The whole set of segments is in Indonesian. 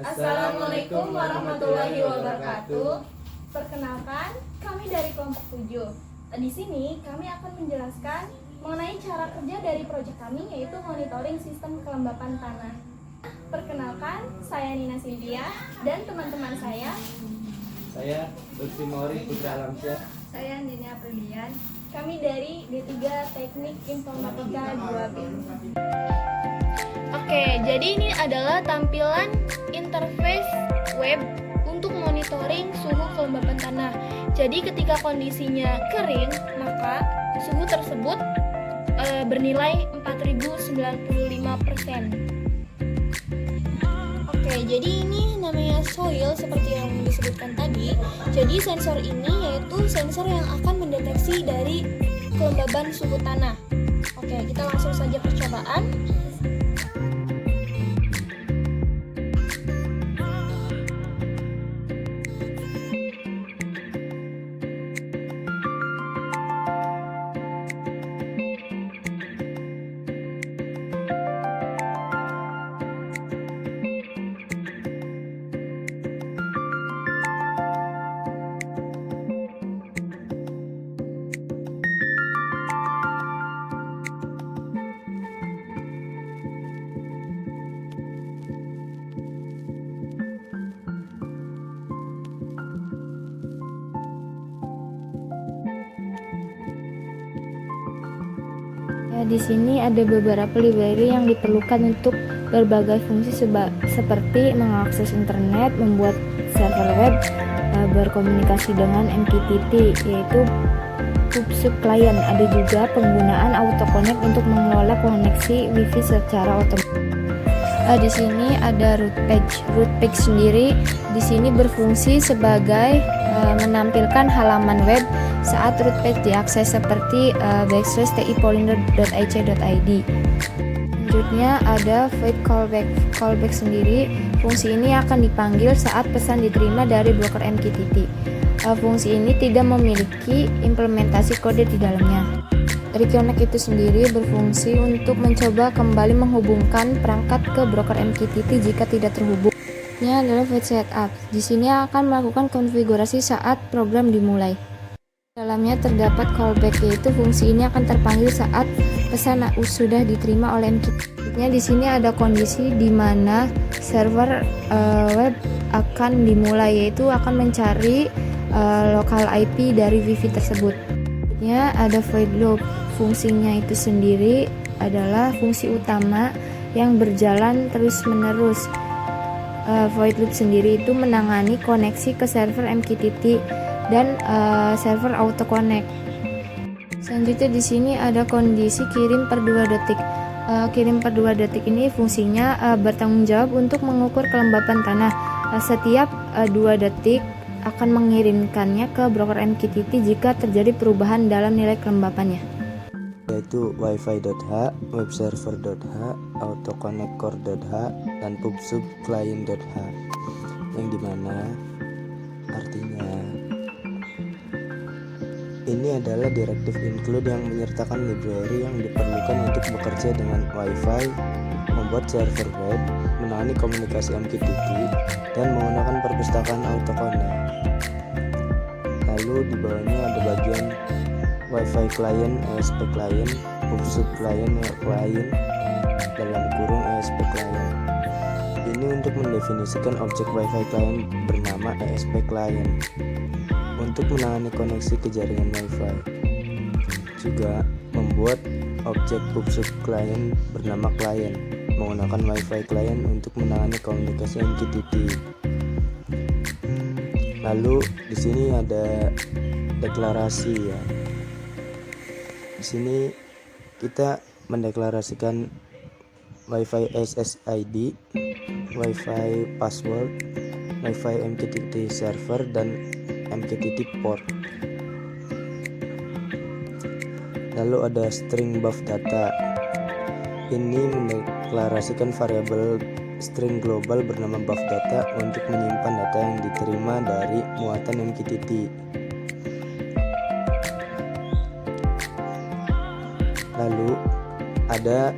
Assalamualaikum warahmatullahi wabarakatuh. Perkenalkan, kami dari kelompok 7. Di sini kami akan menjelaskan mengenai cara kerja dari proyek kami, yaitu monitoring sistem kelembapan tanah. Perkenalkan, saya Nina Silvia dan teman-teman saya. Saya Lutfi Mauri Putra Alamsyah. Saya Nini Aprilian. Kami dari D3 Teknik Informatika 2B. Oke, jadi ini adalah tampilan interface web untuk monitoring suhu kelembapan tanah. Jadi ketika kondisinya kering, maka suhu tersebut bernilai 4095%. Oke, jadi ini namanya soil seperti yang disebutkan tadi. Jadi sensor ini yaitu sensor yang akan mendeteksi dari kelembaban suhu tanah. Oke, kita langsung saja percobaan. Di sini ada beberapa library yang diperlukan untuk berbagai fungsi seperti mengakses internet, membuat server web, berkomunikasi dengan MQTT yaitu PubSub client. Ada juga penggunaan AutoConnect untuk mengelola koneksi WiFi secara otomatis. Di sini ada root page. Root page sendiri di sini berfungsi sebagai menampilkan halaman web saat root page diakses seperti /tipolindo.ic.id. Selanjutnya ada void callback. Callback sendiri, fungsi ini akan dipanggil saat pesan diterima dari broker MQTT. Fungsi ini tidak memiliki implementasi kode di dalamnya. Reconnect itu sendiri berfungsi untuk mencoba kembali menghubungkan perangkat ke broker MQTT jika tidak terhubung. Ini adalah void setup. Di sini akan melakukan konfigurasi saat program dimulai. Dalamnya terdapat callback, yaitu fungsi ini akan terpanggil saat pesan sudah diterima oleh MQTT. Di sini ada kondisi di mana server web akan dimulai, yaitu akan mencari lokal IP dari WiFi tersebut. Selanjutnya ada void loop. Fungsinya itu sendiri adalah fungsi utama yang berjalan terus-menerus. Void loop sendiri itu menangani koneksi ke server MQTT dan server AutoConnect. Selanjutnya di sini ada kondisi kirim per 2 detik. Kirim per 2 detik ini fungsinya bertanggung jawab untuk mengukur kelembapan tanah. Setiap 2 detik akan mengirimkannya ke broker MQTT jika terjadi perubahan dalam nilai kelembapannya, yaitu wifi.h, webserver.h, autoconnect core.h, dan pubsub client.h, yang dimana artinya ini adalah directive include yang menyertakan library yang diperlukan untuk bekerja dengan wifi, membuat server web, menangani komunikasi MQTT, dan menggunakan perpustakaan AutoConnect. Lalu di bawahnya ada bagian Wi-Fi client, ESP client, PubSub client, client dalam kurung ESP client. Ini untuk mendefinisikan objek Wi-Fi client bernama ESP client untuk menangani koneksi ke jaringan Wi-Fi. Juga membuat objek PubSub client bernama client menggunakan Wi-Fi client untuk menangani komunikasi MQTT. Lalu di sini ada deklarasi ya. Di sini kita mendeklarasikan Wi-Fi SSID, Wi-Fi password, Wi-Fi MQTT server, dan MQTT port. Lalu ada string buff data. Ini mendeklarasikan variabel string global bernama buff data untuk menyimpan data yang diterima dari muatan MQTT. Lalu ada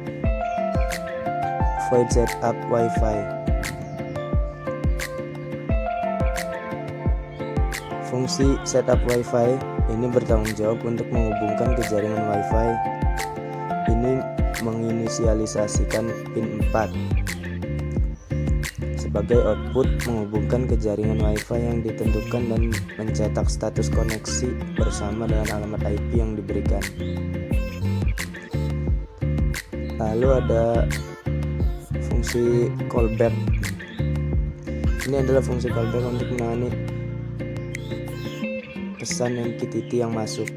void setup Wi-Fi. Fungsi setup WiFi ini bertanggung jawab untuk menghubungkan ke jaringan WiFi. Ini menginisialisasikan pin 4 sebagai output menghubungkan ke jaringan WiFi yang ditentukan dan mencetak status koneksi bersama dengan alamat IP yang diberikan. Lalu ada fungsi callback. Ini adalah fungsi callback untuk menangani pesan MQTT yang masuk.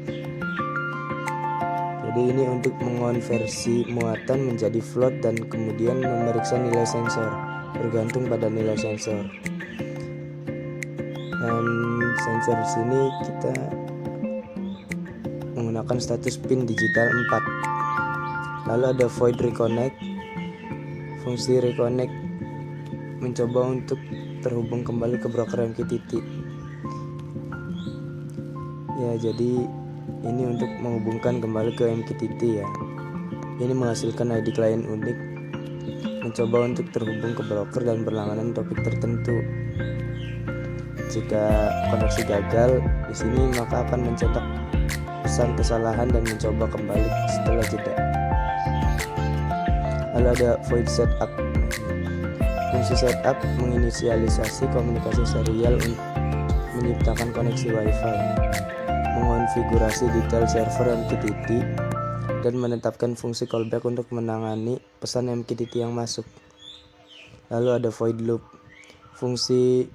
Jadi ini untuk mengonversi muatan menjadi float dan kemudian memeriksa nilai sensor bergantung pada nilai sensor. Dan sensor sini kita menggunakan status pin digital 4. Lalu ada void reconnect. Fungsi reconnect mencoba untuk terhubung kembali ke broker MQTT. Ya, jadi ini untuk menghubungkan kembali ke MQTT ya. Ini menghasilkan ID klien unik, mencoba untuk terhubung ke broker dan berlangganan topik tertentu. Jika koneksi gagal, di sini maka akan mencetak pesan kesalahan dan mencoba kembali setelah jeda. Lalu ada void setup. Fungsi setup menginisialisasi komunikasi serial untuk menciptakan koneksi WiFi, mengonfigurasi detail server MQTT, dan menetapkan fungsi callback untuk menangani pesan MQTT yang masuk. Lalu ada void loop. Fungsi